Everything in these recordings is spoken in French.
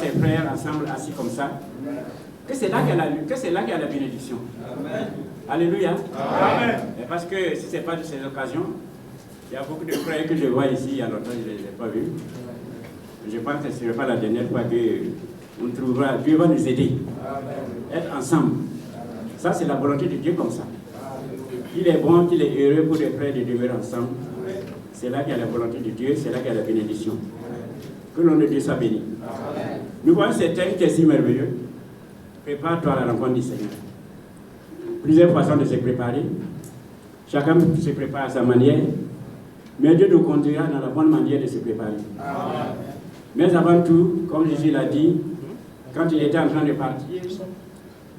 ses frères ensemble, assis comme ça, que c'est là qu'il y a la bénédiction. Amen. Alléluia. Amen. Et parce que si ce n'est pas de ces occasions, il y a beaucoup de frères que je vois ici, il y a longtemps, je ne les ai pas vus. Je pense que ce n'est pas la dernière fois qu'on trouvera, Dieu va nous aider. Amen. Être ensemble. Ça, c'est la volonté de Dieu comme ça. Il est bon, qu'il est heureux pour les frères de demeurer ensemble. C'est là qu'il y a la volonté de Dieu, c'est là qu'il y a la bénédiction. Que l'on de Dieu soit béni. Amen. Nous voyons cet thème qui est si merveilleux. Prépare-toi à la rencontre du Seigneur. Plusieurs façons de se préparer. Chacun se prépare à sa manière. Mais Dieu nous conduira dans la bonne manière de se préparer. Amen. Mais avant tout, comme Jésus l'a dit, quand il était en train de partir,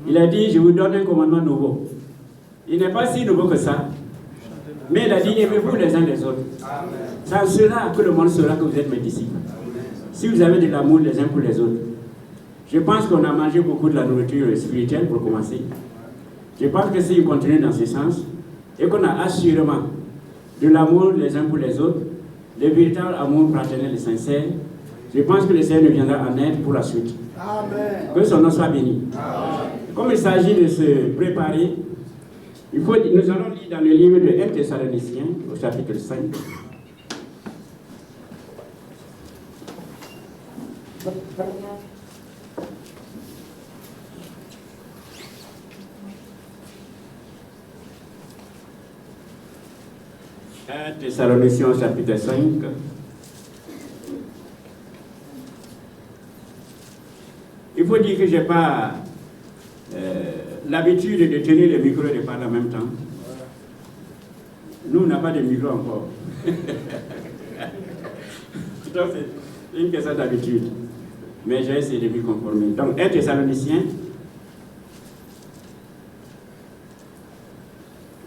il a dit, je vous donne un commandement nouveau. Il n'est pas si nouveau que ça. Mais il a dit, aimez-vous les uns les autres. C'est en cela que le monde saura que vous êtes mes disciples. Si vous avez de l'amour les uns pour les autres. Je pense qu'on a mangé beaucoup de la nourriture spirituelle pour commencer. Je pense que si on continue dans ce sens, et qu'on a assurément de l'amour les uns pour les autres, le véritable amour fraternel et sincère, je pense que le Seigneur nous viendra en aide pour la suite. Amen. Que son nom soit béni. Amen. Comme il s'agit de se préparer, nous allons lire dans le livre de 1 Thessaloniciens, au chapitre 5. Thessaloniciens, au chapitre 5. Il faut dire que je n'ai pas l'habitude de tenir le micro et de parler en même temps. Nous, on n'a pas de micro encore. Donc, c'est une question d'habitude. Mais j'ai essayé de m'y conformer. Donc, 1 Thessaloniciens,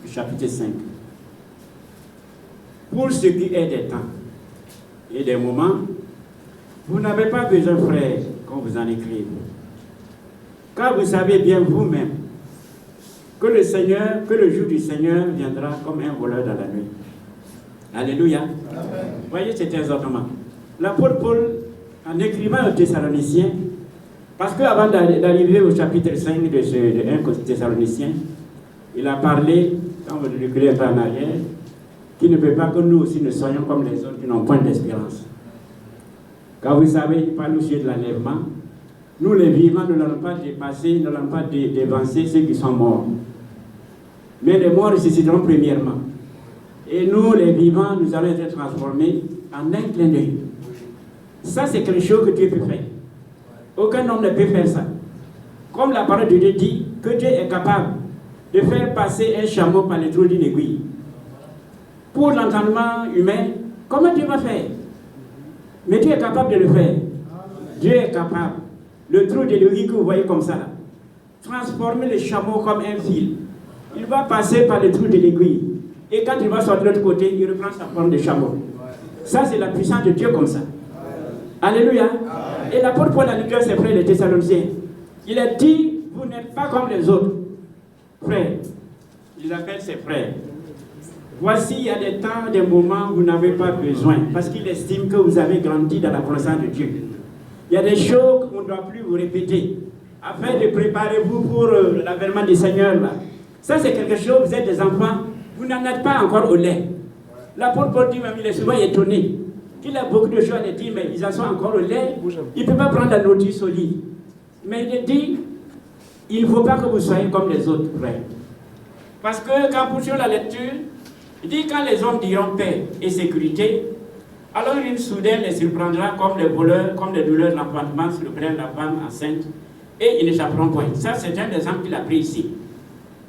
chapitre 5. Pour ce qui est des temps et des moments, vous n'avez pas besoin, frères, qu'on vous en écrive. Car vous savez bien vous-même que le jour du Seigneur viendra comme un voleur dans la nuit. Alléluia. Amen. Voyez cet exhortement. L'apôtre Paul, en écrivant aux Thessaloniciens, parce qu'avant d'arriver au chapitre 5 de 1 Thessaloniciens, il a parlé, quand vous reculez un peu en arrière, qu'il ne peut pas que nous aussi ne soyons comme les autres qui n'ont point d'espérance. Car vous savez, il parle aussi de l'enlèvement. Nous, les vivants, nous n'allons pas dépasser, nous n'allons pas dévancer ceux qui sont morts. Mais les morts ressusciteront premièrement. Et nous, les vivants, nous allons être transformés en un clin d'œil. Ça, c'est quelque chose que Dieu peut faire. Aucun homme ne peut faire ça. Comme la parole de Dieu dit, que Dieu est capable de faire passer un chameau par le trou d'une aiguille. Pour l'entendement humain, comment Dieu va faire? Mais Dieu est capable de le faire. Dieu est capable. Le trou de l'aiguille que vous voyez comme ça, là, transformer le chameau comme un fil. Il va passer par le trou de l'aiguille. Et quand il va sortir de l'autre côté, il reprend sa forme de chameau. Ça, c'est la puissance de Dieu comme ça. Alléluia. Et l'apôtre Paul a dit à ses frères les Thessaloniciens, il a dit, vous n'êtes pas comme les autres frères. Il appelle ses frères. Voici, il y a des temps, des moments où vous n'avez pas besoin, parce qu'il estime que vous avez grandi dans la connaissance de Dieu. Il y a des choses qu'on ne doit plus vous répéter, afin de préparer vous pour l'avènement du Seigneur. Là. Ça, c'est quelque chose, vous êtes des enfants, vous n'en êtes pas encore au lait. L'apôtre Paul dit, même, il est souvent étonné, qu'il a beaucoup de choses à dire, mais ils en sont encore au lait, il ne peut pas prendre la notice au lit. Mais il dit, il ne faut pas que vous soyez comme les autres frères. Parce que quand vous suivez la lecture, il dit quand les hommes diront paix et sécurité, alors une soudaine les surprendra comme les voleurs, comme les douleurs de l'enfantement sur le bras de la femme enceinte, et ils n'échapperont point. Ça, c'est un exemple qu'il a pris ici.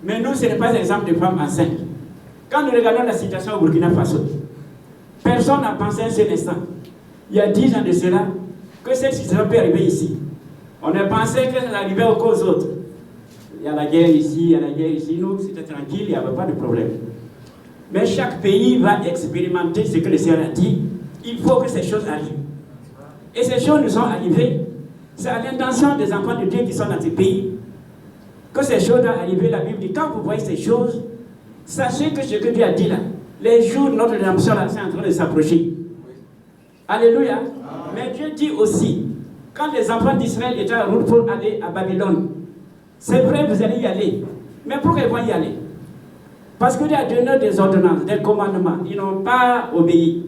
Mais nous, ce n'est pas un exemple de femme enceinte. Quand nous regardons la situation au Burkina Faso, personne n'a pensé un seul instant, il y a 10 ans de cela, que cette situation peut arriver ici. On a pensé que ça arrivait aux causes autres. Il y a la guerre ici, il y a la guerre ici. Nous, c'était tranquille, il n'y avait pas de problème. Mais chaque pays va expérimenter ce que le Seigneur a dit. Il faut que ces choses arrivent. Et ces choses nous sont arrivées. C'est à l'intention des enfants de Dieu qui sont dans ces pays que ces choses doivent arriver. La Bible dit, quand vous voyez ces choses, sachez que ce que Dieu a dit là, les jours de notre rédemption là, c'est en train de s'approcher. Alléluia. Mais Dieu dit aussi, Quand les enfants d'Israël étaient en route pour aller à Babylone, c'est vrai, vous allez y aller. Mais pourquoi ils vont y aller? Parce que Dieu a donné des ordonnances, des commandements. Ils n'ont pas obéi.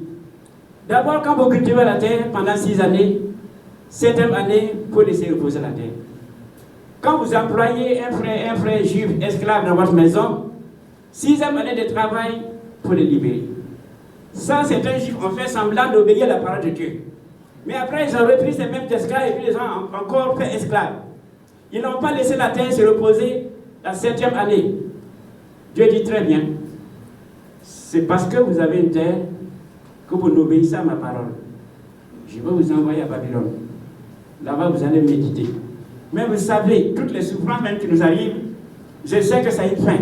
D'abord, quand vous cultivez la terre pendant 6 années, 7e année, il faut laisser reposer la terre. Quand vous employez un frère juif esclave dans votre maison, 6e année de travail, il faut les libérer. Ça, certains juifs ont fait semblant d'obéir à la parole de Dieu. Mais après, ils ont repris ces mêmes esclaves et puis les ont encore fait esclaves. Ils n'ont pas laissé la terre se reposer la 7e année. Dieu dit très bien, c'est parce que vous avez une terre que vous n'obéissez à ma parole. Je vais vous envoyer à Babylone. Là-bas, vous allez méditer. Mais vous savez, toutes les souffrances même qui nous arrivent, je sais que ça a une fin.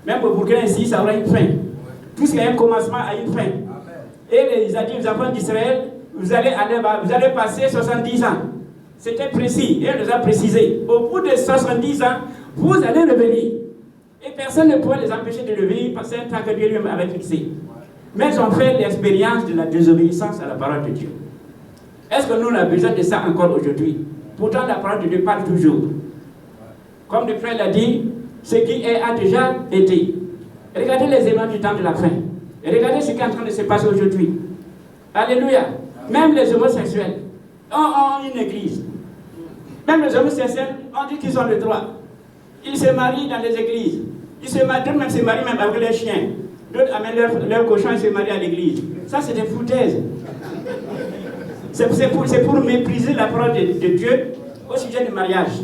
Même au Burkina ici, ça aura une fin. Tout ce qui a un commencement a une fin. Et il a dit aux enfants d'Israël, vous allez passer 70 ans. C'était précis, et il nous a précisé. Au bout de 70 ans, vous allez revenir. Et personne ne pourra les empêcher de revenir parce que c'est un temps que Dieu lui-même avait fixé. Mais ils ont fait l'expérience de la désobéissance à la parole de Dieu. Est-ce que nous avons besoin de ça encore aujourd'hui? Pourtant, la parole de Dieu parle toujours. Comme le frère l'a dit, ce qui a déjà été. Regardez les événements du temps de la fin. Et regardez ce qui est en train de se passer aujourd'hui. Alléluia. Même les homosexuels ont une église. Même les homosexuels ont dit qu'ils ont le droit. Ils se marient dans les églises. D'autres même se marient même avec les chiens. D'autres amènent leurs cochons et se marient à l'église. Ça, c'est des foutaises. C'est pour mépriser la parole de Dieu au sujet du mariage.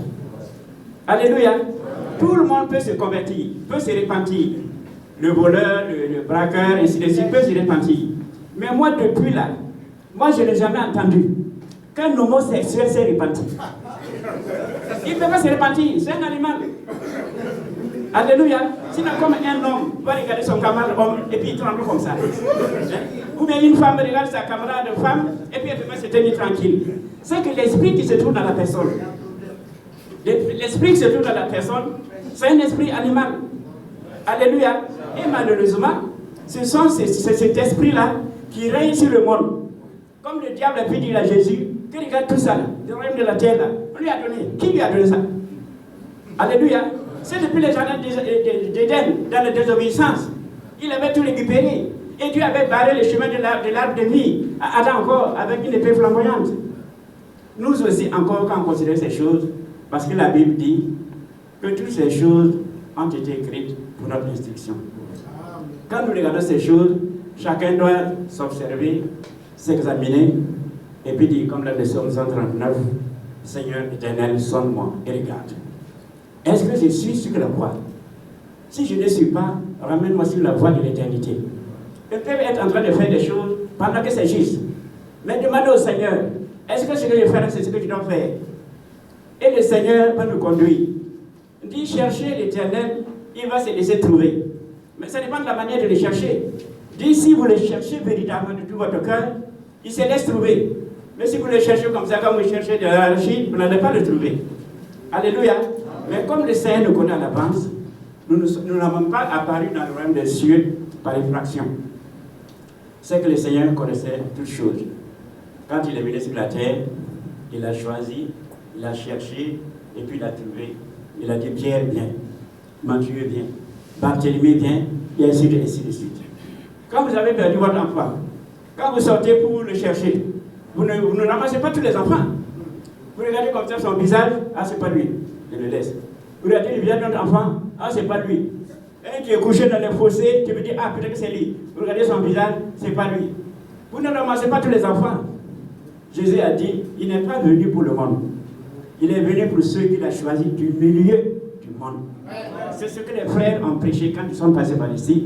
Alléluia. Tout le monde peut se convertir, peut se repentir. Le voleur, le braqueur, ainsi de suite, peut se repentir. Mais moi, depuis là, je n'ai jamais entendu qu'un homosexuel s'est repenti. Il ne peut pas se repentir, c'est un animal. Alléluia. Sinon, comme un homme va regarder son camarade homme et puis il tremble comme ça. Ou bien une femme regarde sa camarade femme et puis elle peut se tenir tranquille. C'est que l'esprit qui se trouve dans la personne. L'esprit qui se trouve dans la personne, c'est un esprit animal. Alléluia. Et malheureusement, c'est cet esprit-là qui règne sur le monde. Comme le diable a pu dire à Jésus, que regarde tout ça, le royaume de la terre là, on lui a donné. Qui lui a donné ça? Alléluia. C'est depuis les jardins d'Éden, dans la désobéissance. Il avait tout récupéré. Et Dieu avait barré le chemin de l'arbre de vie. Adam encore, avec une épée flamboyante. Nous aussi, encore, quand on considère ces choses, parce que la Bible dit que toutes ces choses ont été écrites pour notre instruction. Quand nous regardons ces choses, chacun doit s'observer, s'examiner, et puis dire, comme la Psaume 139, Seigneur éternel, sonne-moi et regarde. Est-ce que je suis sur la voie? Si je ne suis pas, ramène-moi sur la voie de l'éternité. Ils peuvent être en train de faire des choses pendant que c'est juste. Mais demandez au Seigneur, est-ce que ce que je fais, c'est ce que tu dois faire? Et le Seigneur va nous conduire. Il dit, cherchez l'Éternel, il va se laisser trouver. Mais ça dépend de la manière de le chercher. Il dit, si vous le cherchez véritablement de tout votre cœur, il se laisse trouver. Mais si vous le cherchez comme ça, comme vous cherchez de l'anarchie, vous n'allez pas le trouver. Alléluia. Mais comme le Seigneur nous connaît à l'avance, nous n'avons pas apparu dans le royaume des cieux par effraction. C'est que le Seigneur connaissait toutes choses. Quand il est venu sur la terre, il a choisi, il a cherché, et puis il a trouvé. Il a dit, Pierre, viens. Matthieu, viens. Barthélemy, viens. Et ainsi de suite. Quand vous avez perdu votre enfant, quand vous sortez pour le chercher, vous ne ramassez pas tous les enfants. Vous regardez comme ça son visage, ah, c'est pas lui. Je le laisse. Vous regardez le visage de notre enfant, ah, c'est pas lui. Un qui est couché dans le fossé, tu me dis, ah, peut-être que c'est lui. Vous regardez son visage, c'est pas lui. Vous ne ramassez pas tous les enfants. Jésus a dit, il n'est pas venu pour le monde. Il est venu pour ceux qu'il a choisis du milieu du monde. C'est ce que les frères ont prêché quand ils sont passés par ici,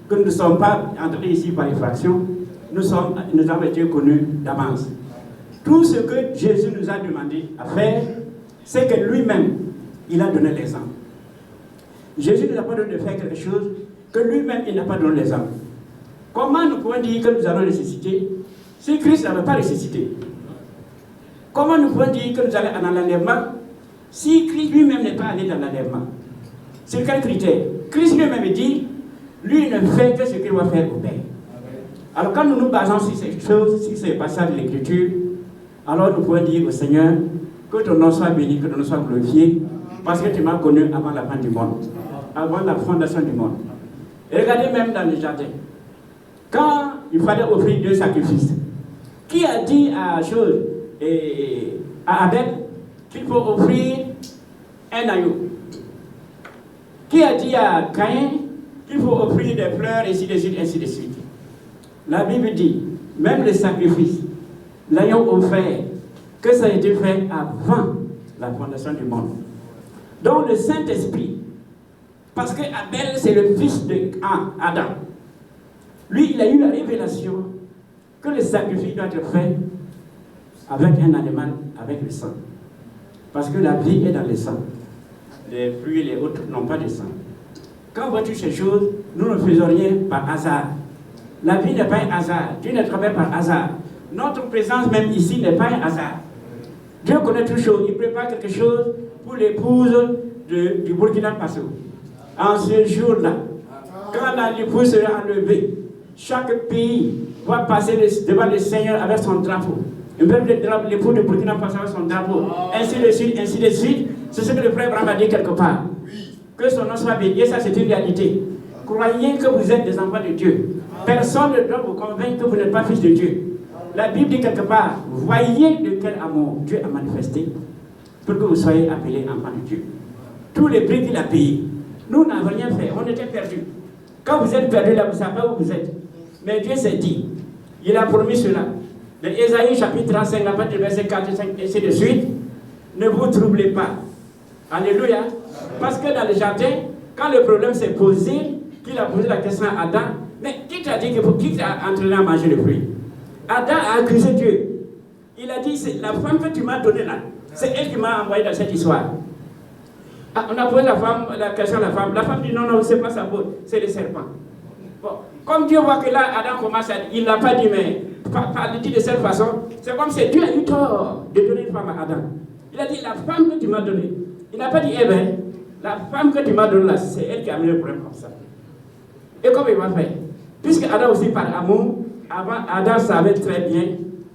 que nous ne sommes pas entrés ici par effraction, nous avons été connus d'avance. Tout ce que Jésus nous a demandé à faire, c'est que lui-même, il a donné l'exemple. Jésus ne nous a pas donné de faire quelque chose que lui-même, il n'a pas donné l'exemple. Comment nous pouvons dire que nous allons ressusciter si Christ n'avait pas ressuscité? Comment nous pouvons dire que nous allons dans l'enlèvement si Christ lui-même n'est pas allé dans l'enlèvement? C'est quel critère? Christ lui-même dit, lui ne fait que ce qu'il va faire au Père. Alors quand nous nous basons sur ces choses, sur ces passages de l'Écriture, alors nous pouvons dire au Seigneur que ton nom soit béni, que ton nom soit glorifié, parce que tu m'as connu avant la fin du monde, avant la fondation du monde. Et regardez même dans le jardin, quand il fallait offrir 2 sacrifices, qui a dit à Abel qu'il faut offrir un agneau? Qui a dit à Caïn qu'il faut offrir des fleurs, ainsi de suite, ainsi de suite? La Bible dit, même les sacrifices, l'agneau offert, que ça a été fait avant la fondation du monde. Donc le Saint-Esprit, parce que Abel c'est le fils d'Adam, lui il a eu la révélation que le sacrifice doit être fait avec un animal, avec le sang. Parce que la vie est dans le sang. Les fruits et les autres n'ont pas de sang. Quand vois-tu ces choses, nous ne faisons rien par hasard. La vie n'est pas un hasard. Dieu ne travaille par hasard. Notre présence même ici n'est pas un hasard. Dieu connaît toutes choses. Il prépare quelque chose pour l'épouse du Burkina Faso. En ce jour-là, quand l'épouse sera enlevée, chaque pays va passer devant le Seigneur avec son drapeau. Et même l'époux du Burkina Faso avec son drapeau. Ainsi de suite, ainsi de suite. C'est ce que le frère Abraham a dit quelque part. Que son nom soit béni. Et ça, c'est une réalité. Croyez que vous êtes des enfants de Dieu. Personne ne doit vous convaincre que vous n'êtes pas fils de Dieu. La Bible dit quelque part, voyez de quel amour Dieu a manifesté pour que vous soyez appelés enfants de Dieu. Tous les prix qu'il a payés. Nous n'avons rien fait, on était perdus. Quand vous êtes perdus là, vous ne savez pas où vous êtes. Mais Dieu s'est dit, il a promis cela. Dans Ésaïe chapitre 35, la partie verset 4 et 5, et ainsi de suite, ne vous troublez pas. Alléluia. Parce que dans le jardin, quand le problème s'est posé, qu'il a posé la question à Adam, mais qui t'a dit qui t'a entraîné à manger le fruit? Adam a accusé Dieu. Il a dit, c'est la femme que tu m'as donnée là, c'est elle qui m'a envoyé dans cette histoire. Ah, on a posé la question à la femme. La femme dit non, c'est pas sa faute, c'est le serpent. Bon, comme Dieu voit que là, Adam commence à dire, il n'a pas dit, mais pas dit de cette façon, c'est comme si Dieu a eu tort de donner une femme à Adam. Il a dit, la femme que tu m'as donnée. Il n'a pas dit, eh bien, la femme que tu m'as donnée là, c'est elle qui a mis le problème comme ça. Et comment il va faire? Puisque Adam aussi, par amour, avant, Adam savait très bien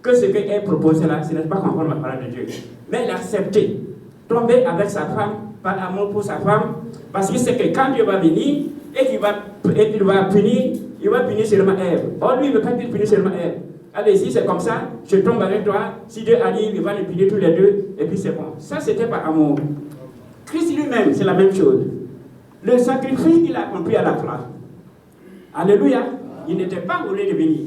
que ce qu'elle proposait là, ce n'est pas conforme à la parole de Dieu. Mais il a accepté, tomber avec sa femme, par amour pour sa femme, parce qu'il sait que quand Dieu va venir, et qu'il va punir seulement Ève. Or, lui, il ne veut pas qu'il punisse seulement Ève. Allez, si c'est comme ça, je tombe avec toi, si Dieu arrive, il va les punir tous les deux, et puis c'est bon. Ça, c'était par amour. Christ lui-même, c'est la même chose. Le sacrifice qu'il a accompli à la croix, alléluia, il n'était pas voulu de venir.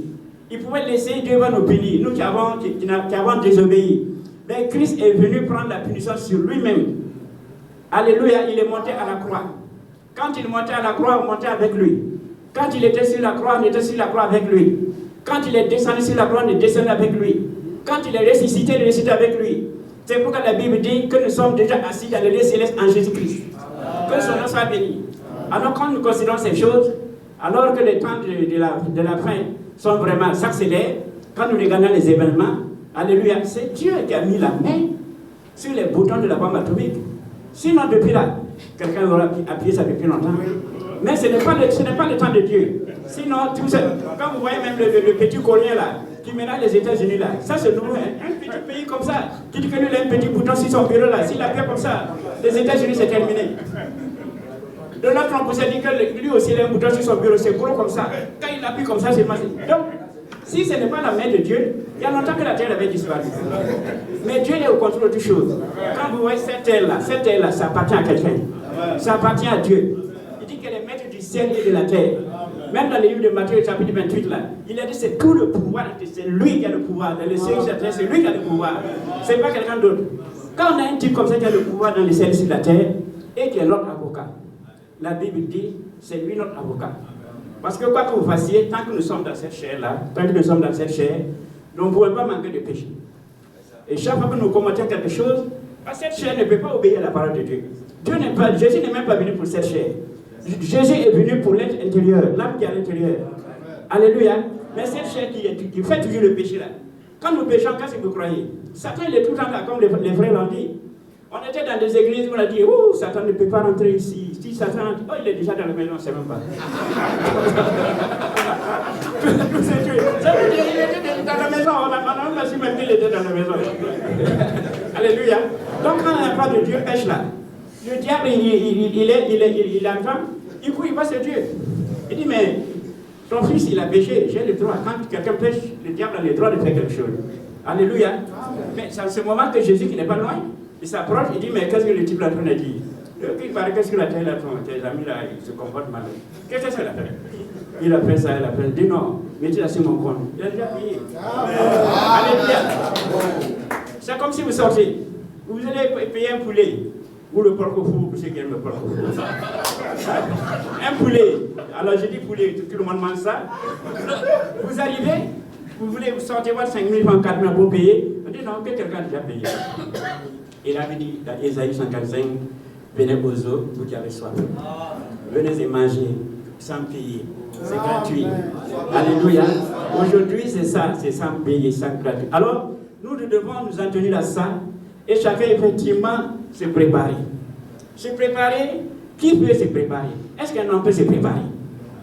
Il pouvait laisser Dieu va nous punir, nous qui avons désobéi. Mais Christ est venu prendre la punition sur lui-même. Alléluia, il est monté à la croix. Quand il montait à la croix, on montait avec lui. Quand il était sur la croix, on était sur la croix avec lui. Quand il est descendu sur la croix, on est descendu avec lui. Quand il est ressuscité, il est ressuscité avec lui. C'est pourquoi la Bible dit que nous sommes déjà assis dans le lieu céleste en Jésus-Christ. Que son nom soit béni. Alors quand nous considérons ces choses, alors que les temps de la fin sont vraiment s'accélèrent, quand nous regardons les événements, alléluia, c'est Dieu qui a mis la main sur les boutons de la bombe atomique. Sinon, depuis là, quelqu'un aura appuyé ça depuis longtemps. Mais ce n'est pas le temps de Dieu. Sinon, tout ça, quand vous voyez même le petit Coréen là, qui ménage les États-Unis là, ça c'est nouveau, hein? Un petit pays comme ça, qui dit que lui il a un petit bouton sur son bureau là, s'il appuie comme ça, les États-Unis c'est terminé. Donald Trump aussi a dit que lui aussi il a un bouton sur son bureau, c'est gros comme ça. Quand il appuie comme ça, c'est massif. Donc, si ce n'est pas la main de Dieu, il y a longtemps que la terre avait disparu. Mais Dieu est au contrôle de toutes choses. Quand vous voyez cette terre-là, ça appartient à quelqu'un. Ça appartient à Dieu. Il dit qu'elle est maître du ciel et de la terre. Même dans le livre de Matthieu, chapitre 28, là, il a dit c'est tout le pouvoir, c'est lui qui a le pouvoir. Dans le ciel et la terre, c'est lui qui a le pouvoir. Ce n'est pas quelqu'un d'autre. Quand on a un type comme ça qui a le pouvoir dans le ciel et sur la terre, et qui est notre avocat, la Bible dit c'est lui notre avocat. Parce que quoi que vous fassiez, tant que nous sommes dans cette chair-là, nous ne pouvons pas manquer de péché. Et chaque fois que nous commettons quelque chose, cette chair ne peut pas obéir à la parole de Dieu. Jésus n'est même pas venu pour cette chair. Jésus est venu pour l'être intérieur, l'âme qui est à l'intérieur. Alléluia. Mais cette chair qui fait toujours le péché là. Quand nous péchons, qu'est-ce que vous croyez? Satan il est tout le temps là, comme les frères l'ont dit. On était dans des églises où on a dit, oh, Satan ne peut pas rentrer ici. Si Satan rentre, oh, il est déjà dans la maison, on ne sait même pas. Ça veut dire qu'il était dans la maison, on a su même qu'il était dans la maison. Alléluia. Donc quand un enfant de Dieu pêche là, le diable, il entend, du coup il va sur Dieu. Il dit, mais ton fils il a péché, j'ai le droit. Quand quelqu'un pêche, le diable a le droit de faire quelque chose. Alléluia. Mais c'est en ce moment que Jésus qui n'est pas loin, il s'approche, il dit, mais qu'est-ce que le type là a dit? Il paraît, qu'est-ce que la terre là, tes amis là, ils se comportent mal. Qu'est-ce que c'est la terre? Il a fait ça, il a fait. Il dit non, mettez là sur mon compte. Il a déjà payé. Alléluia. C'est comme si vous sortez. Vous allez payer un poulet. Ou le porc au four, pour ceux qui aiment le porc au four. Un poulet. Alors je dis poulet, tout le monde mange ça. Vous arrivez, vous voulez vous sortir votre 5 000 francs, 4 000 pour payer. On dit non, que quelqu'un a déjà payé. Il avait dit dans Ésaïe 55, venez aux eaux, vous qui avez soif. Venez et mangez sans payer. C'est gratuit. Alléluia. Aujourd'hui, c'est ça, c'est sans payer, sans gratuit. Alors, nous devons nous en tenir à ça et chacun, effectivement, se préparer. Se préparer, qui peut se préparer? Est-ce qu'un homme peut se préparer?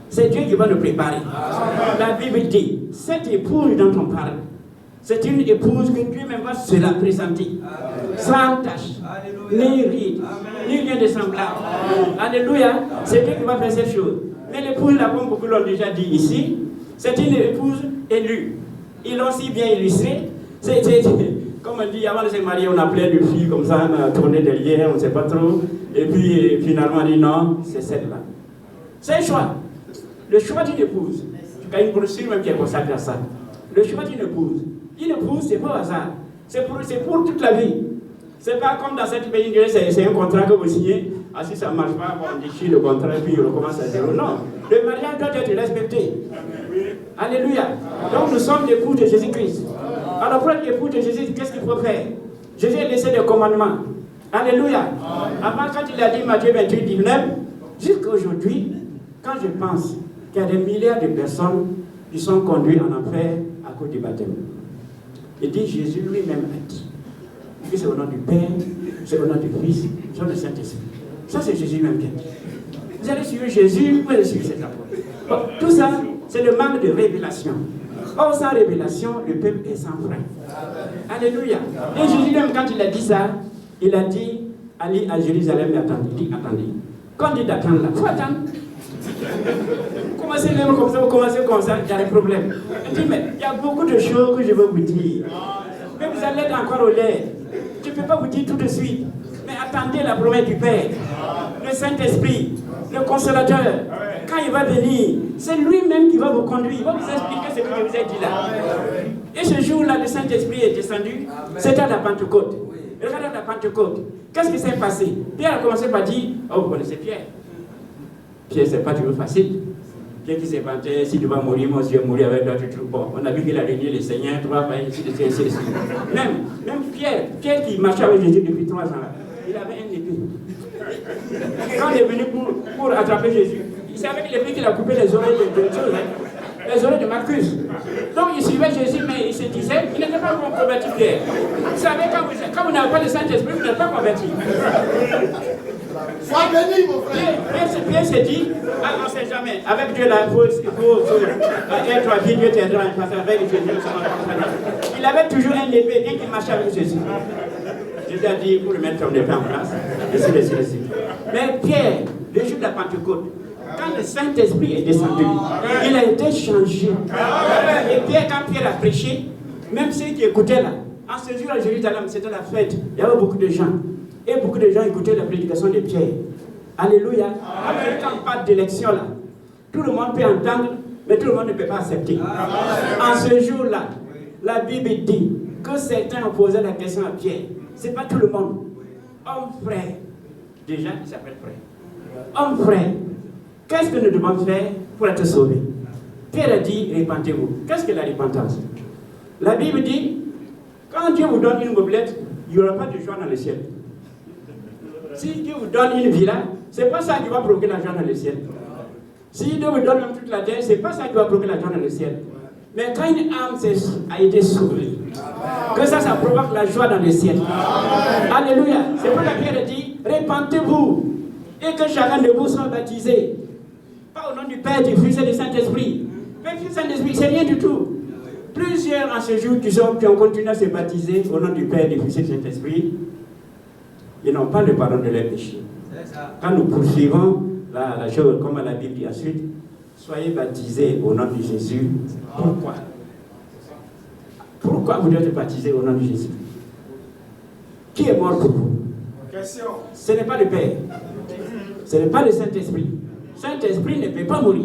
C'est Dieu qui va nous préparer. La Bible dit, cette épouse dont on parle, c'est une épouse que Dieu-même va se la présenter. Sans tache, ni ride, ni rien de semblable. Alléluia. C'est Dieu qui va faire cette chose. Mais l'épouse, là, comme beaucoup l'ont déjà dit ici, c'est une épouse élue. Ils l'ont si bien illustré. Comme on dit, avant de se marier, on appelait une fille comme ça, on a tourné derrière, on ne sait pas trop. Et puis finalement, on dit non, c'est celle-là. C'est un choix. Le choix d'une épouse. Il y a une brochure même qui est consacrée à ça. Le choix d'une épouse. Une épouse, c'est pas au hasard. C'est pour toute la vie. C'est pas comme dans cette pays, c'est un contrat que vous signez. Ah, si ça ne marche pas, on déchire le contrat et puis on recommence à zéro. Non. Le mariage doit être respecté. Alléluia. Donc nous sommes l'époux de Jésus-Christ. Alors pour être l'époux de Jésus, qu'est-ce qu'il faut faire? Jésus a laissé des commandements. Alléluia. Avant, quand il a dit Matthieu 28, 19, jusqu'à aujourd'hui, quand je pense qu'il y a des milliards de personnes qui sont conduites en enfer à cause du baptême. Il dit, Jésus lui-même a dit que c'est au nom du Père, c'est au nom du Fils, c'est au nom du Saint-Esprit. Ça, c'est Jésus même qui a dit. Vous allez suivre Jésus, vous allez suivre ses apôtres. Bon, tout ça, c'est le manque de révélation. Or, sans révélation, le peuple est sans frein. Alléluia. Et Jésus même, quand il a dit ça, il a dit, allez à Jérusalem et attendez. Il dit, attendez. Quand on dit d'attendre là, il faut attendre. Vous commencez même comme ça, vous commencez comme ça, il y a des problèmes. Il dit, mais il y a beaucoup de choses que je veux vous dire. Mais vous allez être encore au lait. Je ne peux pas vous dire tout de suite. Mais attendez la promesse du Père. Le Saint-Esprit, le Consolateur, quand il va venir, c'est lui-même qui va vous conduire. Il va vous expliquer ce que je vous ai dit là. Et ce jour-là, le Saint-Esprit est descendu. C'était à la Pentecôte. Regardez la Pentecôte. Qu'est-ce qui s'est passé? Pierre a commencé par dire, oh, vous connaissez Pierre. Pierre, c'est pas toujours facile. Pierre qui s'est vanté, si tu vas mourir, moi aussi je vais mourir avec d'autres trucs. Bon, on a vu qu'il a régné le Seigneur, 3 ans, ici, ici. Même Pierre qui marchait avec Jésus depuis 3 ans là, il avait un épée. Quand il est venu pour attraper Jésus, il savait qu'il l'épée qu'il a coupé les oreilles les oreilles de Marcus. Donc il suivait Jésus, mais il se disait, il n'était pas converti Pierre. Vous savez, quand vous n'avez pas le Saint-Esprit, vous n'êtes pas converti. Sois béni, mon frère. Pierre s'est dit, ah, on ne sait jamais. Avec Dieu, là, il faut être à vie, Dieu t'aidera. Avec Jésus, il avait toujours un épée, dès qu'il marchait avec Jésus. Jésus a dit, pour le mettre comme épée en place. Ici. Mais Pierre, le jour de la Pentecôte, quand le Saint-Esprit est descendu, il a été changé. Et Pierre, quand Pierre a prêché, même ceux qui écoutaient là, en ce jour à Jérusalem, c'était la fête. Il y avait beaucoup de gens. Et beaucoup de gens écoutaient la prédication de Pierre. Alléluia. Avec quand on parle d'élection là, tout le monde peut entendre, mais tout le monde ne peut pas accepter. En ce jour-là, la Bible dit que certains ont posé la question à Pierre. Ce n'est pas tout le monde. Homme frère. Déjà, il s'appelle frère. Homme frère. Qu'est-ce que nous devons faire pour être sauvés? Pierre a dit, repentez-vous. Qu'est-ce que la repentance? La Bible dit, quand Dieu vous donne une mobilette, il n'y aura pas de joie dans le ciel. Si Dieu vous donne une villa, ce n'est pas ça qui va provoquer la joie dans le ciel. Si Dieu vous donne même toute la terre, ce n'est pas ça qui va provoquer la joie dans le ciel. Mais quand une âme a été sauvée, que ça provoque la joie dans le ciel. Alléluia. Alléluia. C'est pour la Pierre dit, répentez-vous et que chacun de vous soit baptisé. Pas au nom du Père, du Fils et du Saint-Esprit. Mais le Saint-Esprit, c'est rien du tout. Plusieurs en ce jour qui ont continué à se baptiser au nom du Père, du Fils et du Saint-Esprit, ils n'ont pas le pardon de leurs péchés. Quand nous poursuivons la chose, comme la Bible dit ensuite, soyez baptisés au nom de Jésus. Pourquoi? Pourquoi vous devez être baptisés au nom de Jésus? Qui est mort pour vous? Question. Ce n'est pas le Père. Ce n'est pas le Saint-Esprit. Saint-Esprit ne peut pas mourir.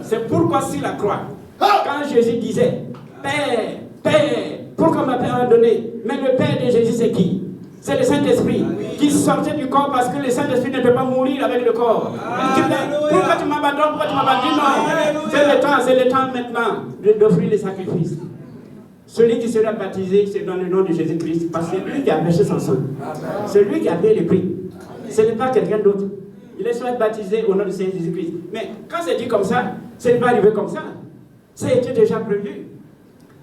C'est pourquoi sur la croix, quand Jésus disait, Père, Père, pourquoi m'a Père donné? Mais le Père de Jésus, c'est qui? C'est le Saint-Esprit qui sortait du corps parce que le Saint-Esprit ne peut pas mourir avec le corps. Pourquoi tu m'abandonnes? Pourquoi tu m'abandonnes? Non, c'est le temps maintenant d'offrir les sacrifices. Celui qui sera baptisé, c'est dans le nom de Jésus-Christ, parce que c'est lui qui a versé son sang. C'est lui qui a payé le prix. Ce n'est pas quelqu'un d'autre. Il est soit baptisé au nom de Jésus-Christ. Mais quand c'est dit comme ça, ce n'est pas arrivé comme ça. Ça a été déjà prévu.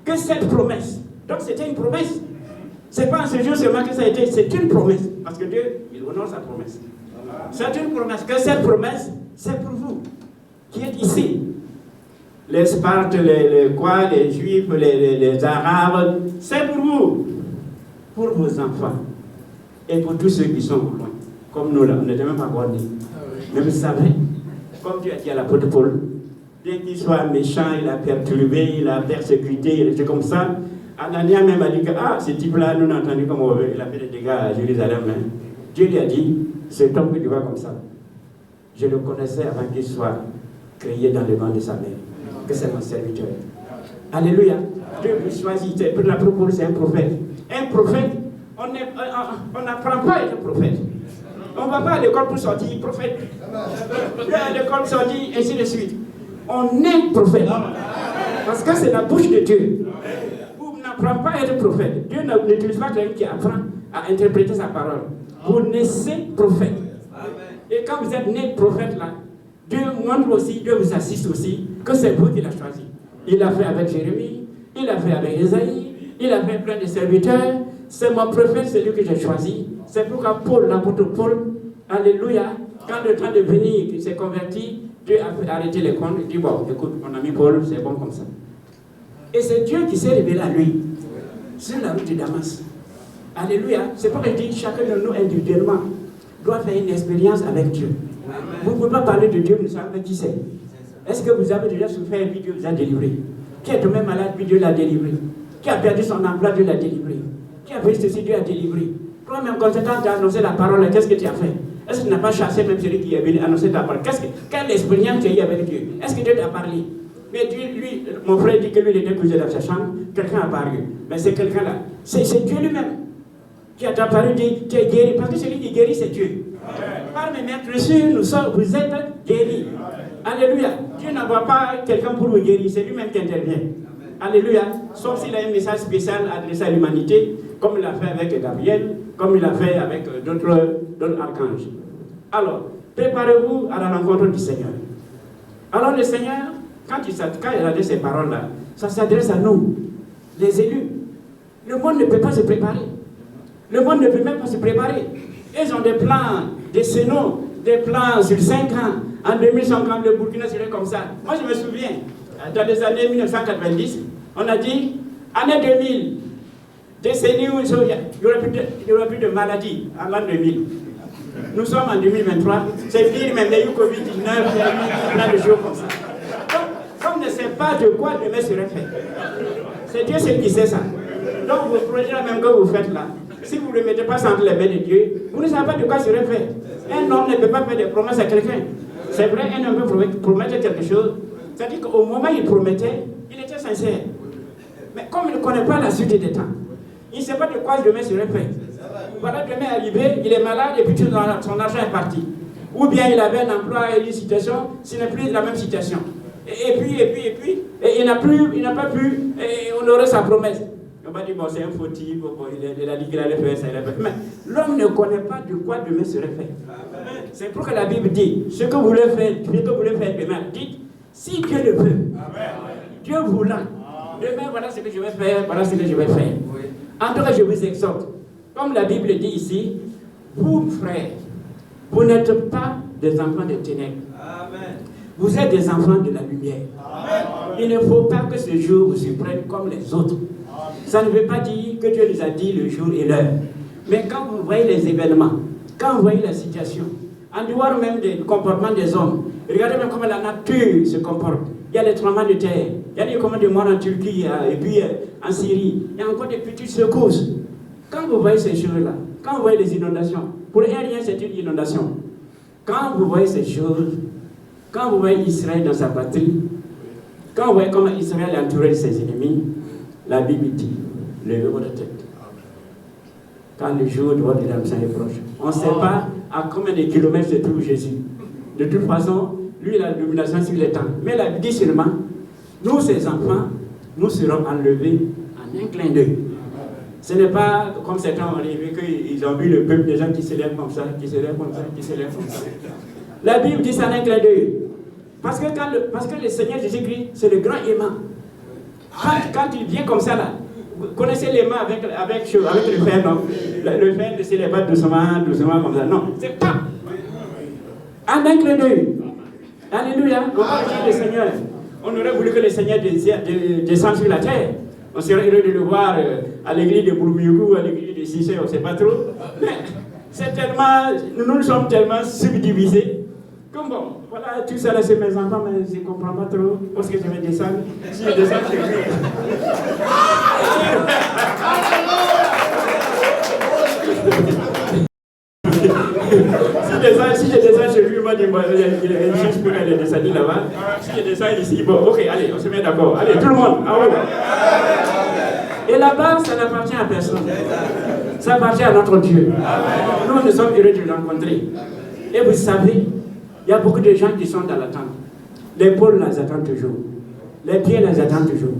Que cette promesse, donc c'était une promesse. Ce n'est pas en ce jour seulement que ça a été, c'est une promesse. Parce que Dieu, il honore sa promesse. C'est une promesse. Que cette promesse, c'est pour vous, qui êtes ici. Les Spartes, les Juifs, les Arabes, c'est pour vous, pour vos enfants et pour tous ceux qui sont loin. Comme nous là, on n'était même pas encore nés. Mais vous savez, comme Dieu a dit à l'apôtre Paul, bien qu'il soit méchant, il a perturbé, il a persécuté, il était comme ça. Anania même a dit que ce type-là, nous l'avons entendu comme il a fait des dégâts à Jérusalem. Hein. Dieu lui a dit, cet homme que tu vois comme ça, je le connaissais avant qu'il soit créé dans le ventre de sa mère. Que c'est mon serviteur. Alléluia. Dieu vous choisit. La propos, c'est un prophète. Un prophète, on n'apprend pas à être prophète. On ne va pas à l'école pour sortir prophète. Puis à l'école pour sortir, ainsi de suite. On est prophète. Parce que c'est la bouche de Dieu. Vous n'apprenez pas à être prophète. Dieu n'utilise pas quelqu'un qui apprend à interpréter sa parole. Vous naissez prophète. Et quand vous êtes né prophète là, Dieu montre aussi, Dieu vous assiste aussi, que c'est vous qui l'avez choisi. Il l'a fait avec Jérémie, il l'a fait avec Isaïe, il a fait plein de serviteurs. C'est mon prophète, c'est lui que j'ai choisi. C'est pourquoi Paul, l'apôtre Paul, alléluia, quand le temps de venir, il s'est converti, Dieu a fait arrêter les comptes, il dit, bon, écoute, mon ami Paul, c'est bon comme ça. Et c'est Dieu qui s'est révélé à lui, sur la route de Damas. Alléluia, c'est pourquoi il dit, chacun de nous individuellement doit faire une expérience avec Dieu. Vous ne pouvez pas parler de Dieu, vous ne savez pas qui c'est. Est-ce que vous avez déjà souffert et puis Dieu vous a délivré? Qui est tombé malade, puis Dieu l'a délivré? Qui a perdu son emploi, Dieu l'a délivré? Qui a fait ceci, Dieu a délivré? Toi-même, quand tu as annoncé la parole, qu'est-ce que tu as fait? Est-ce que tu n'as pas chassé même celui qui est venu annoncer ta parole? Quelle expérience tu as eu avec Dieu? Est-ce que Dieu t'a parlé? Mais Dieu, lui, mon frère dit que lui, il était couché dans sa chambre, quelqu'un a apparu. Mais c'est quelqu'un-là. C'est Dieu lui-même qui a apparu, dit, tu es guéri. Parce que celui qui guérit, c'est Dieu. Par mes maîtres sûrs, vous êtes guéris. Alléluia. Dieu n'envoie pas quelqu'un pour vous guérir, c'est lui-même qui intervient. Alléluia. Sauf s'il a un message spécial adressé à l'humanité, comme il l'a fait avec Gabriel, comme il l'a fait avec d'autres archanges. Alors, préparez-vous à la rencontre du Seigneur. Alors le Seigneur, quand il a dit ces paroles-là, ça s'adresse à nous, les élus. Le monde ne peut pas se préparer. Le monde ne peut même pas se préparer. Ils ont des plans, des scénarios, des plans sur 5 ans. En 2150, le Burkina serait comme ça. Moi, je me souviens, dans les années 1990, on a dit, année 2000, décennie où il n'y aura plus de maladies, en l'an 2000. Nous sommes en 2023, c'est pire, même il y a eu Covid-19, il y a eu plein de choses comme ça. Donc, comme on ne sait pas de quoi demain serait fait, c'est Dieu seul qui sait ça. Donc, vos projets même que vous faites là, si vous ne le mettez pas entre les mains de Dieu, vous ne savez pas de quoi serait fait. Un homme ne peut pas faire des promesses à quelqu'un. C'est vrai, un homme peut promettre quelque chose. C'est-à-dire qu'au moment où il promettait, il était sincère. Mais comme il ne connaît pas la suite des temps, il ne sait pas de quoi demain serait fait. Voilà, demain est arrivé, il est malade et puis son argent est parti. Ou bien il avait un emploi et une situation, ce n'est plus la même situation. Et puis, il n'a pas pu honorer sa promesse. On va dire, bon, c'est un fautif, il a dit qu'il allait faire ça, il a fait. Mais l'homme ne connaît pas de quoi demain serait fait. C'est pour que la Bible dit, ce que vous voulez faire demain, dites, si Dieu le veut, Dieu voulant, demain, voilà ce que je vais faire, voilà ce que je vais faire. En tout cas, je vous exhorte, Comme la Bible dit ici, vous, frères, vous n'êtes pas des enfants des ténèbres. Amen. Vous êtes des enfants de la lumière. Amen. Il ne faut pas que ce jour vous surprenne comme les autres. Ça ne veut pas dire que Dieu nous a dit le jour et l'heure. Mais quand vous voyez les événements, quand vous voyez la situation, en dehors même du comportement des hommes, regardez même comment la nature se comporte. Il y a les tremblements de terre, il y a des commandes de mort en Turquie et puis en Syrie. Il y a encore des petites secousses. Quand vous voyez ces choses-là, quand vous voyez les inondations, pour un rien c'est une inondation. Quand vous voyez ces choses, quand vous voyez Israël dans sa patrie, quand vous voyez comment Israël est entouré de ses ennemis, la Bible dit, levez votre tête. Quand le jour de votre rédemption est proche. On ne sait pas à combien de kilomètres se trouve Jésus. De toute façon, lui, il a la domination sur les temps. Mais la Bible dit seulement, nous, ses enfants, nous serons enlevés en un clin d'œil. Ce n'est pas comme certains ont rêvé qu'ils ont vu le peuple des gens qui se lèvent comme ça, qui se lèvent comme ça, qui se lèvent comme ça. La Bible dit ça en un clin d'œil. Parce que le Seigneur Jésus-Christ, c'est le grand aimant. Quand il vient comme ça, là, vous connaissez l'aimant avec le fer, non? Le fer ne se lève pas doucement comme ça. Non, c'est pas. En un clin d'œil. Alléluia. On va rejoindre le Seigneur. On aurait voulu que le Seigneur descende sur la terre. On serait heureux de le voir à l'église de Bourmiugou, à l'église de Sissé, on ne sait pas trop. Mais c'est tellement, nous sommes tellement subdivisés. Comme bon, voilà, tout ça là c'est mes enfants, mais je ne comprends pas trop. Parce que je vais descendre. Si je descends, c'est lui. Si je descends chez lui, moi, il y a une chose pour aller descendre là-bas. Si je descends ici, bon, ok, allez, on se met d'accord. Allez, tout le monde, en haut. Et là-bas, ça n'appartient à personne. Ça appartient à notre Dieu. Nous, nous sommes heureux de le rencontrer. Et vous savez, il y a beaucoup de gens qui sont dans l'attente. Les Paul les attendent toujours. Les Pierre les attendent toujours.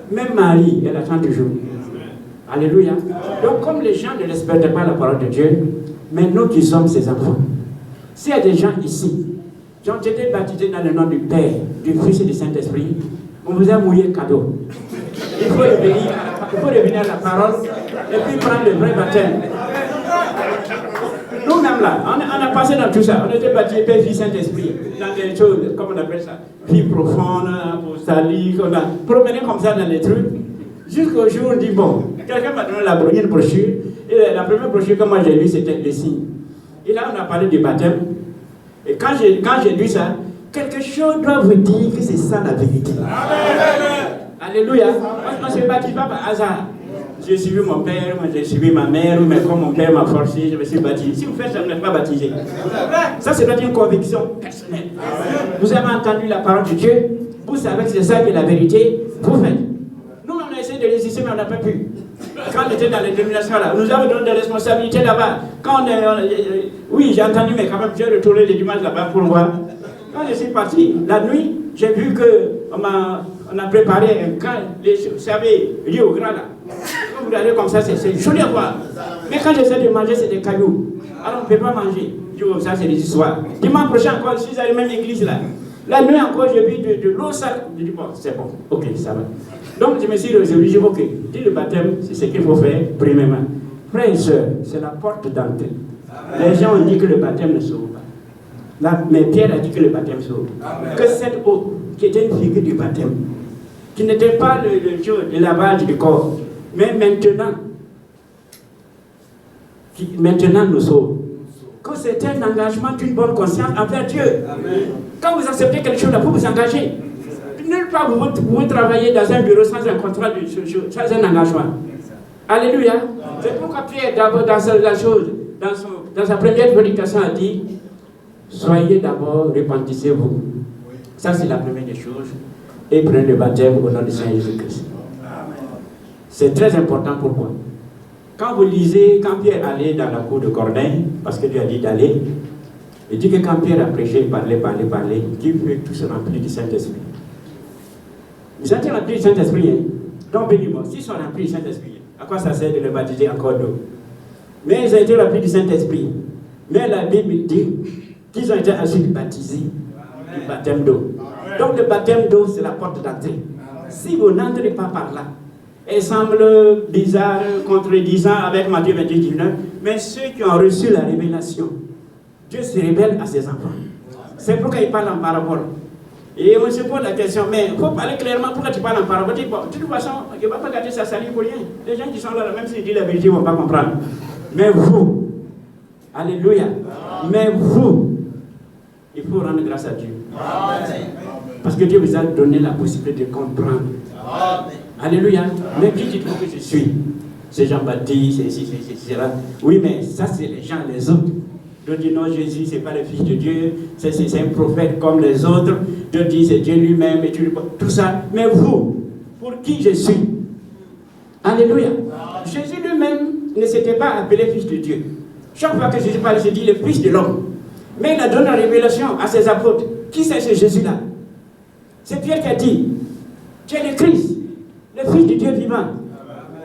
Même Marie, elle attend toujours. Alléluia. Donc, comme les gens ne respectent pas la parole de Dieu, mais nous qui sommes ses enfants, s'il y a des gens ici qui ont été baptisés dans le nom du Père, du Fils et du Saint-Esprit, on vous a mouillé cadeau. Il faut revenir à la parole et puis prendre le vrai baptême. Nous-mêmes là, on a passé dans tout ça. On était baptisés Père, Fils, Saint-Esprit, dans des choses, comme on appelle ça, vie profonde, apostolique, on a promené comme ça dans les trucs. Jusqu'au jour où on dit, bon, quelqu'un m'a donné une brochure, et la première brochure que moi j'ai lue, c'était les signes. Et là, on a parlé du baptême. Et quand j'ai lu ça, quelque chose doit vous dire que c'est ça la vérité. Amen. Alléluia. On ne se baptise pas par hasard. J'ai suivi mon père, moi j'ai suivi ma mère, mais comme mon père m'a forcé, je me suis baptisé. Si vous faites ça, vous n'êtes pas baptisé. Ça, c'est une conviction personnelle. Vous avez entendu la parole de Dieu, vous savez que c'est ça qui est la vérité, vous faites. Nous, on a essayé de résister, mais on n'a pas pu. Quand on était dans les dénominations là, nous avons donné des responsabilités là-bas. Oui, j'ai entendu, mais quand même, j'ai retourné les dimanches là-bas pour voir. Quand je suis parti, la nuit, j'ai vu qu'on a préparé un camp, vous savez, lié au grand là. Quand vous allez comme ça, c'est joli à voir. Mais quand j'essaie de manger, c'est des cailloux. Alors on ne peut pas manger. Je dis, oh, ça c'est des histoires. Dimanche prochain encore, je suis à la même église là. La nuit encore, j'ai vu de l'eau sale. Je dis, bon, c'est bon, ok, ça va. Donc je me suis résolu, je dis, ok, dis le baptême, c'est ce qu'il faut faire, premièrement. Frères et sœurs, c'est la porte d'entrée. Les gens ont dit que le baptême ne sauve pas. Là, mais Pierre a dit que le baptême sauve. Amen. Que cette eau, qui était une figure du baptême, qui n'était pas le lavage du corps, mais maintenant nous sauve. Que c'est un engagement d'une bonne conscience envers Dieu. Amen. Quand vous acceptez quelque chose, là, vous vous engagez. Nulle part vous travaillez dans un bureau sans un contrat, sans un engagement. Alléluia. C'est pourquoi Pierre, d'abord, dans sa première prédication, a dit, soyez d'abord, repentissez-vous. Ça, c'est la première des choses. Et prenez le baptême au nom du Seigneur Jésus-Christ. C'est très important. Pourquoi? Quand vous lisez, quand Pierre allait dans la cour de Corneille, parce que Dieu a dit d'aller, il dit que quand Pierre a prêché, parlait, Dieu fait tout se remplir du Saint-Esprit. Ils sont remplis du Saint-Esprit. Hein? Donc, bénis-moi, s'ils sont remplis du Saint-Esprit, à quoi ça sert de le baptiser encore d'eau? Mais ils ont été remplis du Saint-Esprit. Mais la Bible dit qu'ils ont été ensuite baptisés du baptême d'eau. Donc, le baptême d'eau, c'est la porte d'entrée. Si vous n'entrez pas par là, Elle semble bizarre, contredisant avec Matthieu 28, 19. Mais ceux qui ont reçu la révélation, Dieu se révèle à ses enfants. C'est pourquoi il parle en parabole. Et on se pose la question, mais il faut parler clairement. Pourquoi tu parles en parabole? De toute façon, il ne va pas garder sa salive pour rien. Les gens qui sont là, même s'ils disent la vérité, ils ne vont pas comprendre. Mais vous, alléluia, mais vous, il faut rendre grâce à Dieu. Parce que Dieu vous a donné la possibilité de comprendre. Alléluia. Mais qui dites-vous que je suis? C'est Jean-Baptiste, c'est là. Oui, mais ça, c'est les gens, les autres. Dieu dit non, Jésus, ce n'est pas le Fils de Dieu, c'est un prophète comme les autres. Dieu dit c'est Dieu lui-même, et tout ça. Mais vous, pour qui je suis? Alléluia. Jésus lui-même ne s'était pas appelé Fils de Dieu. Chaque fois que Jésus parle, il se dit le Fils de l'homme. Mais il a donné la révélation à ses apôtres. Qui c'est ce Jésus-là? C'est Pierre qui a dit, tu es le Christ, le Fils de Dieu vivant.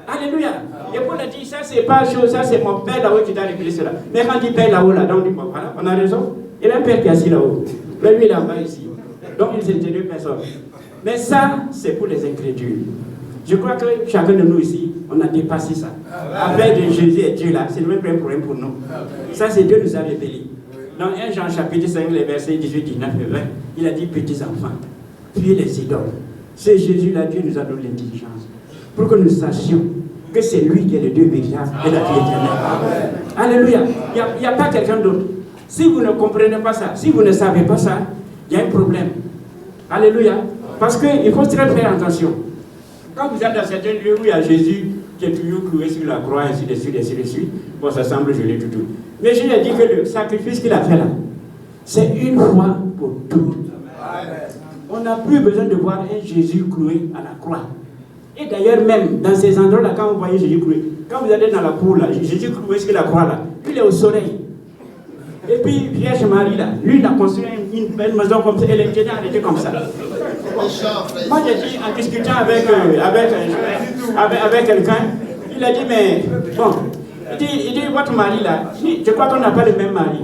Alléluia. Et Paul a dit, ça c'est pas chose, ça c'est mon Père là-haut qui t'a révélé cela. Mais quand il dit Père là-haut, là, donc on dit, bon, voilà, on a raison. Il y a un Père qui est assis là-haut. Mais lui il est en bas ici. Donc ils étaient deux personnes. Mais ça, c'est pour les incrédules. Je crois que chacun de nous ici, on a dépassé ça. Avec de Jésus et Dieu là, c'est le même problème pour nous. Ça c'est Dieu nous a révélé. Dans 1 Jean chapitre 5, les versets 18, 19 et 20, il a dit, petits enfants, fuyez les idoles. C'est Jésus là, Dieu nous a donné l'intelligence. Pour que nous sachions que c'est lui qui est le Dieu véritable et la vie éternelle. Alléluia. Il n'y a pas quelqu'un d'autre. Si vous ne comprenez pas ça, si vous ne savez pas ça, il y a un problème. Alléluia. Parce qu'il faut très faire attention. Quand vous êtes dans certains lieux où il y a Jésus qui est toujours cloué sur la croix, ainsi de suite, ainsi de suite, bon, ça semble joli tout. Mais Jésus a dit que le sacrifice qu'il a fait là, c'est une fois pour toutes. On n'a plus besoin de voir un Jésus cloué à la croix. Et d'ailleurs, même dans ces endroits-là, quand vous voyez Jésus cloué, quand vous allez dans la cour, là, Jésus cloué sur la croix, là, lui, il est au soleil. Et puis, Vierge Marie, là, lui, il a construit une belle maison comme ça, elle était comme ça. Moi, j'ai dit, en discutant avec quelqu'un, il a dit, mais, bon, il dit, votre mari, là, je crois qu'on n'a pas le même mari.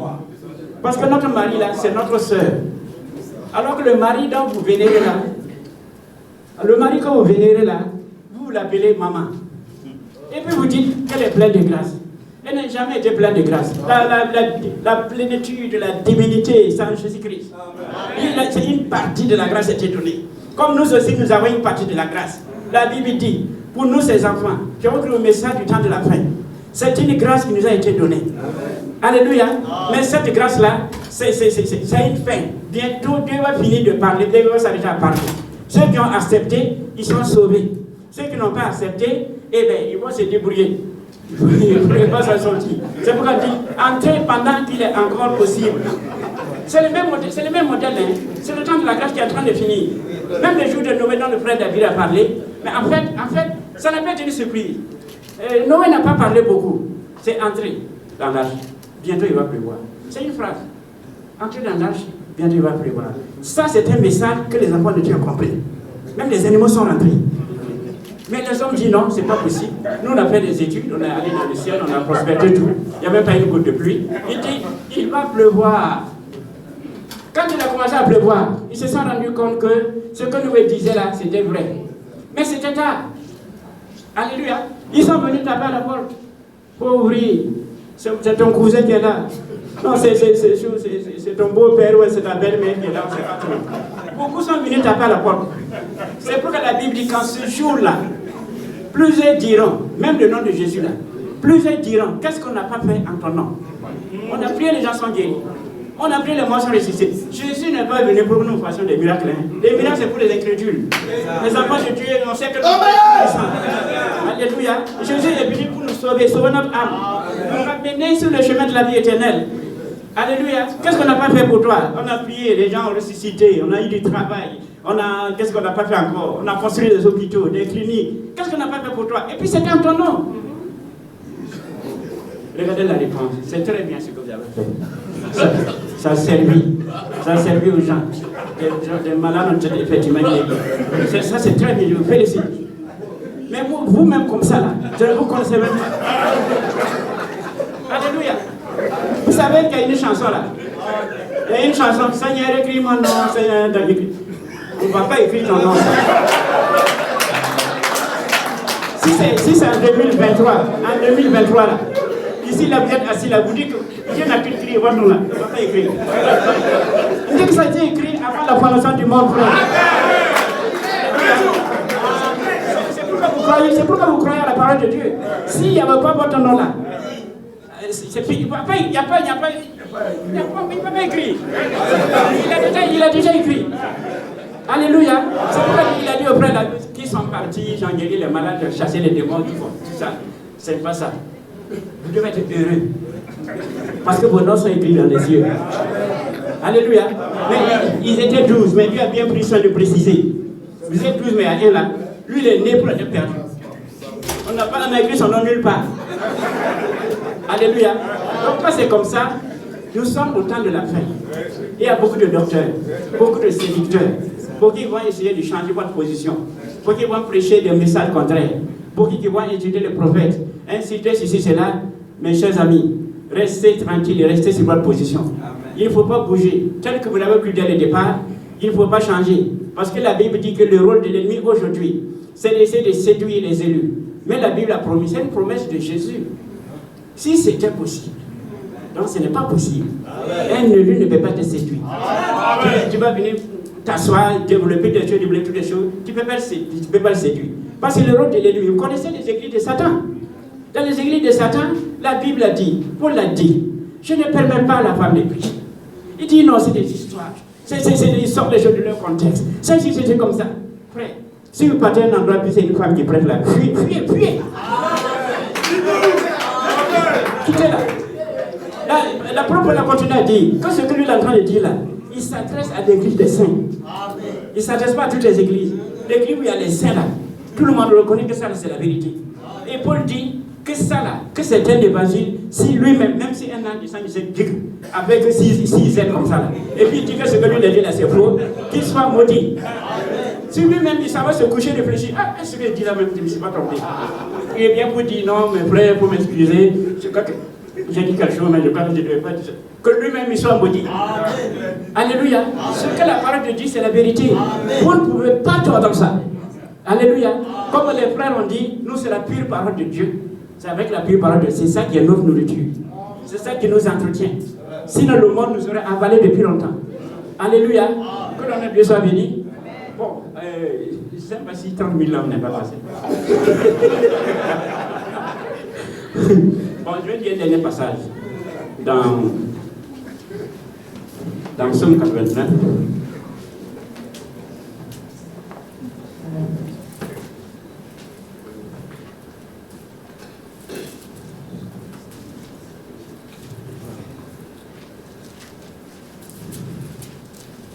Parce que notre mari, là, c'est notre soeur. Alors que le mari dont vous vénérez là, le mari que vous vénérez là, vous l'appelez maman. Et puis vous dites qu'elle est pleine de grâce. Elle n'a jamais été pleine de grâce. La plénitude, la divinité, c'est en Jésus-Christ. C'est une partie de la grâce qui a été donnée. Comme nous aussi, nous avons une partie de la grâce. La Bible dit, pour nous, ses enfants, qui ont le message du temps de la fin, c'est une grâce qui nous a été donnée. Alléluia. Mais cette grâce-là, c'est une fin. Bientôt, Dieu va finir de parler. Dieu va s'arrêter à parler. Ceux qui ont accepté, ils sont sauvés. Ceux qui n'ont pas accepté, eh bien, ils vont se débrouiller. Ils ne pourront pas s'en sortir. C'est pourquoi on dit, entrer pendant qu'il est encore possible. C'est le même modèle, hein. C'est le temps de la grâce qui est en train de finir. Même le jour de Noé, dont le frère David a parlé, mais en fait, ça n'a pas été une surprise. Noé n'a pas parlé beaucoup. C'est entrer dans l'arche. Bientôt il va pleuvoir. C'est une phrase. Entrer dans l'arche, bientôt il va pleuvoir. Ça, c'est un message que les enfants de Dieu ont compris. Même les animaux sont rentrés. Mais les hommes disent non, c'est pas possible. Nous, on a fait des études, on est allé dans le ciel, on a prospecté tout. Il n'y a même pas une goutte de pluie. Il dit, il va pleuvoir. Quand il a commencé à pleuvoir, ils se sont rendus compte que ce que Noé disait là, c'était vrai. Mais c'était tard. Alléluia. Ils sont venus taper à la porte. Faut ouvrir. C'est ton cousin qui est là. Non, c'est ton beau-père ou c'est ta belle-mère qui est là, on ne sait pas trop. Beaucoup sont venus taper à la porte. C'est pourquoi la Bible dit qu'en ce jour-là, plusieurs diront, même le nom de Jésus là, plusieurs diront, qu'est-ce qu'on n'a pas fait en ton nom? On a prié, les gens sont guéris. On a prié, les morts sont ressuscités. Jésus n'est pas venu pour que nous fassions des miracles. Hein. Les miracles, c'est pour les incrédules. Les enfants de Dieu, on sait que nous sommes. Alléluia. Jésus est venu pour nous sauver notre âme. Nous ramener sur le chemin de la vie éternelle. Alléluia. Qu'est-ce qu'on n'a pas fait pour toi? On a prié, les gens ont ressuscité, on a eu du travail. Qu'est-ce qu'on n'a pas fait encore? On a construit des hôpitaux, des cliniques. Qu'est-ce qu'on n'a pas fait pour toi? Et puis c'était en ton nom. Regardez la réponse. C'est très bien ce que vous avez fait. Ça a servi. Ça a servi aux gens. Des malades ont été effectivement guéris. Ça, c'est très bien. Je vous félicite. Mais vous-même comme ça, là, je ne vous connaissais même pas. Alléluia. Vous savez qu'il y a une chanson là. Il y a une chanson. Seigneur, écris mon nom. Seigneur, David. On ne va pas écrire ton nom. Si c'est en 2023, là, ici là vous êtes assis là, vous dites que Dieu n'a qu'écrit, voilà là, il n'a pas écrit. Il dit que ça a été écrit avant la fondation du monde, frère. C'est pourquoi vous croyez à la parole de Dieu. S'il n'y avait pas votre nom là, il n'a pas écrit. Il a déjà écrit. Alléluia. C'est pourquoi il a dit aux frères là, qui sont partis, j'en guéris les malades, chasser les démons, tout ça. C'est pas ça. Vous devez être heureux. Parce que vos noms sont écrits dans les cieux. Alléluia. Mais ils étaient 12, mais Dieu a bien pris soin de préciser. Vous êtes 12, mais il y a un là. Lui, il est né pour être perdu. On n'a pas écrit son nom nulle part. Alléluia. Donc, quand c'est comme ça, nous sommes au temps de la fin. Il y a beaucoup de docteurs, beaucoup de séducteurs, beaucoup qui vont essayer de changer votre position, beaucoup qui vont prêcher des messages contraires, beaucoup qui vont étudier les prophètes, inciter ceci, cela. Mes chers amis, restez tranquilles, restez sur votre position. Il ne faut pas bouger. Tel que vous l'avez cru dès le départ, il ne faut pas changer. Parce que la Bible dit que le rôle de l'ennemi aujourd'hui, c'est d'essayer de séduire les élus. Mais la Bible a promis, c'est une promesse de Jésus. Si c'était possible, donc ce n'est pas possible. Un élu ne peut pas te séduire. Tu vas venir t'asseoir, développer des choses, développer toutes les choses. Tu ne peux pas le séduire. Parce que le rôle de l'élu, vous connaissez les églises de Satan. Dans les églises de Satan, la Bible a dit, Paul l'a dit, je ne permets pas à la femme de prier. Il dit non, c'est des histoires. Ils sortent les choses de leur contexte. C'est comme ça. Frère, si vous partez à un endroit, puis c'est une femme qui prête là, fuyez. Quittez-la. La propre la continue à dire que ce que lui est en train de dire là, il s'adresse à l'église des saints. Il ne s'adresse pas à toutes les églises. L'église où il y a les saints là, tout le monde reconnaît que ça c'est la vérité. Et Paul dit que ça là, que c'est un évangile, si lui-même, même si un an du sang, il se dit avec 6 aides comme ça là, et puis il dit que ce que lui a dit là c'est faux, qu'il soit maudit. Si lui-même il va se coucher et réfléchir, est-ce que je dis là même, je ne me suis pas trompé. Il est bien pour dire non, mes frères, pour m'excuser, je crois que j'ai dit quelque chose, mais je crois que je ne devais pas dire ça. Que lui-même il soit maudit. Alléluia. Ce que la parole de Dieu, c'est la vérité. Vous ne pouvez pas tordre ça. Alléluia. Comme les frères ont dit, nous c'est la pure parole de Dieu. C'est avec la pure parole de Dieu. C'est ça qui est notre nourriture. C'est ça qui nous entretient. Sinon le monde nous aurait avalé depuis longtemps. Alléluia. Que l'on ait Dieu soit béni. Bon, je ne sais pas si 30 000 ans n'est pas passé. Bon, je vais dire un dernier passage. Dans Psaume 89.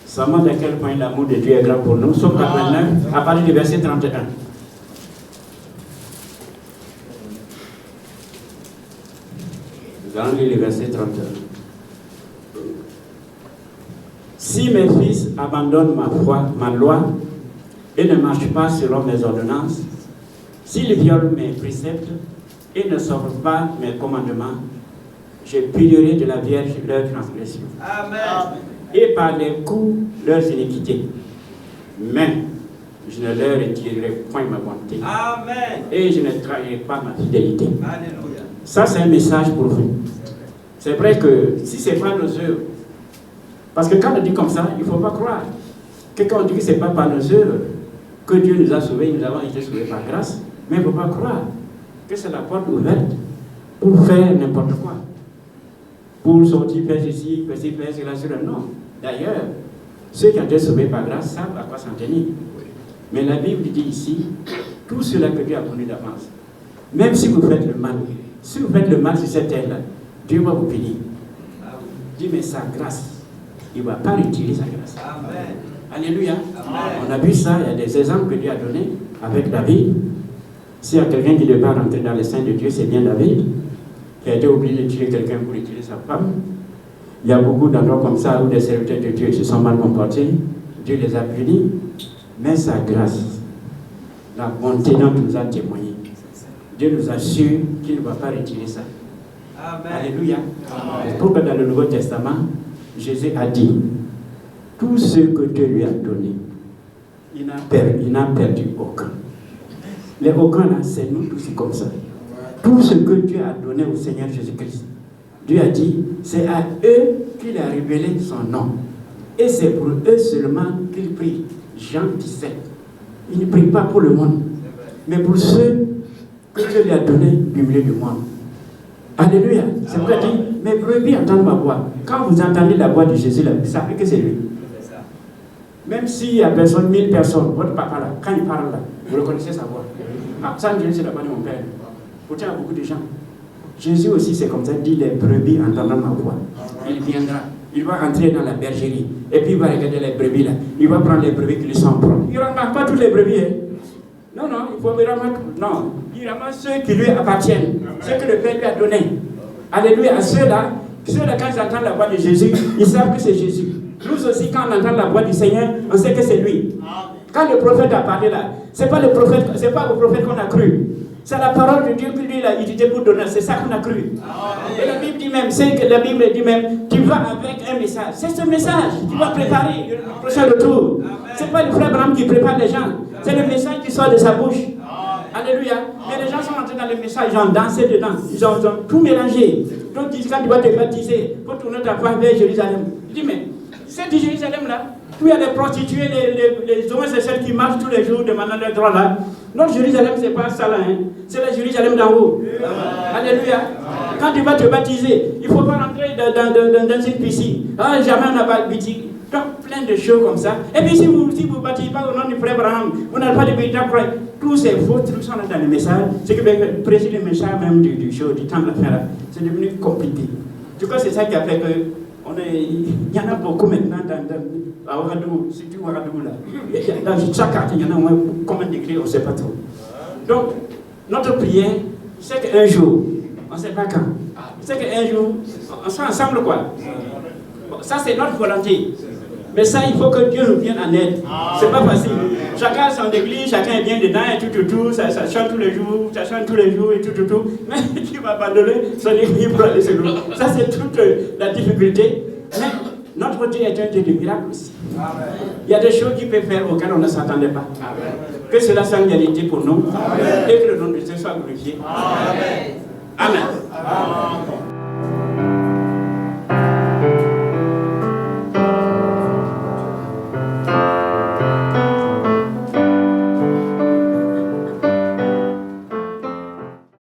Ça montre à quel point l'amour de Dieu est grand pour nous. Psaume 89, à partir du verset 31. Nous allons lire le verset 31. Si mes fils abandonnent ma foi, ma loi, et ne marchent pas selon mes ordonnances, s'ils violent mes préceptes et ne sauvent pas mes commandements, je punirai de la Vierge leur transgression. Amen. Et par les coups leurs iniquités. Mais je ne leur retirerai point ma bonté. Amen. Et je ne trahirai pas ma fidélité. Alléluia. Ça, c'est un message pour vous. C'est vrai que si ce n'est pas nos œuvres, parce que quand on dit comme ça, il ne faut pas croire que quand on dit que ce n'est pas par nos œuvres que Dieu nous a sauvés, nous avons été sauvés par grâce, mais il ne faut pas croire que c'est la porte ouverte pour faire n'importe quoi. Pour sortir, faire ceci, faire cela, sur le nom. D'ailleurs, ceux qui ont été sauvés par grâce savent à quoi s'en tenir. Mais la Bible dit ici, tout cela que Dieu a connu d'avance, même si vous faites le mal sur cette terre-là, Dieu va vous bénir. Dis, mais sa grâce, il ne va pas retirer sa grâce. Amen. Alléluia. Amen. On a vu ça, il y a des exemples que Dieu a donnés avec David. S'il y a quelqu'un qui ne veut pas rentrer dans les seins de Dieu, c'est bien David, qui a été obligé de tuer quelqu'un pour tuer sa femme. Il y a beaucoup d'endroits comme ça où des serviteurs de Dieu se sont mal comportés. Dieu les a punis. Mais sa grâce, la bonté dont il nous a témoigné, Dieu nous assure qu'il ne va pas retirer ça. Amen. Alléluia. Amen. Pourquoi dans le Nouveau Testament, Jésus a dit, tout ce que Dieu lui a donné, il n'a perdu aucun. Les organes là, c'est nous tous comme ça. Tout ce que Dieu a donné au Seigneur Jésus-Christ, Dieu a dit, c'est à eux qu'il a révélé son nom. Et c'est pour eux seulement qu'il prie. Jean 17. Il ne prie pas pour le monde, mais pour ceux que Dieu lui a donnés du milieu du monde. Alléluia. C'est pourquoi il dit, mes brebis entendent ma voix. Quand vous entendez la voix de Jésus, là, vous savez que c'est lui. Même s'il y a 1000 personnes, votre papa là, quand il parle là, vous reconnaissez sa voix. Ah, ça, c'est la voix de mon père. Pourtant, il y a beaucoup de gens. Jésus aussi, c'est comme ça, il dit, les brebis entendant ma voix. Il viendra, il va entrer dans la bergerie, et puis il va regarder les brebis là. Il va prendre les brebis qui lui sont propres. Il ne ramasse pas toutes les brebis. Hein. Non, il faut ramasser. Non, il ramasse ceux qui lui appartiennent, ceux que le Père lui a donnés. Alléluia. À ceux-là, quand ils entendent la voix de Jésus, ils savent que c'est Jésus. Nous aussi, quand on entend la voix du Seigneur, on sait que c'est lui. Quand le prophète a parlé là, c'est pas le prophète, c'est pas au prophète qu'on a cru. C'est la parole de Dieu que lui a utilisé pour donner. C'est ça qu'on a cru. Et la Bible dit même, tu vas avec un message. C'est ce message. Tu vas préparer le prochain retour. C'est pas le frère Abraham qui prépare les gens. C'est le message qui sort de sa bouche. Alléluia. Mais les gens sont entrés dans le message, ils ont dansé dedans. Ils ont tout mélangé. Donc quand tu vas te baptiser, pour tourner ta voix vers Jérusalem. Il dit, mais c'est de Jérusalem là. Puis il y a les prostituées, les homosexuels qui marchent tous les jours demandant leurs droits là. Notre Jérusalem, c'est pas ça là, hein. C'est la Jérusalem d'en haut. Alléluia. Quand tu vas te baptiser, il ne faut pas rentrer dans une piscine. Ah, jamais on n'a pas de piscine. Donc, plein de choses comme ça. Et puis, si vous ne baptisez pas au nom du frère Abraham, vous n'avez pas de véritable frère. Tous ces faux trucs sont là dans le message. C'est que préciser le message même du temps de la fin là, c'est devenu compliqué. Du coup, c'est ça qui a fait que il y en a beaucoup maintenant à Ouagadougou, surtout Ouagadougou là. Dans chaque quartier, il y en a au moins combien de degrés, on ne sait pas trop. Donc, notre prière, c'est qu'un jour, on ne sait pas quand, c'est qu'un jour, on sera ensemble quoi. Bon, ça c'est notre volonté. Mais ça, il faut que Dieu nous vienne en aide. C'est pas facile. Chacun a son église, chacun est bien dedans et tout, ça chante tous les jours, ça chante tous les jours et tout. Mais qui va abandonner son église pour aller se louer. Ça, c'est toute la difficulté. Mais notre Dieu est un Dieu de miracles aussi. Il y a des choses qu'il peut faire auxquelles on ne s'attendait pas. Que cela soit une réalité pour nous. Et que le nom de Dieu soit glorifié. Amen.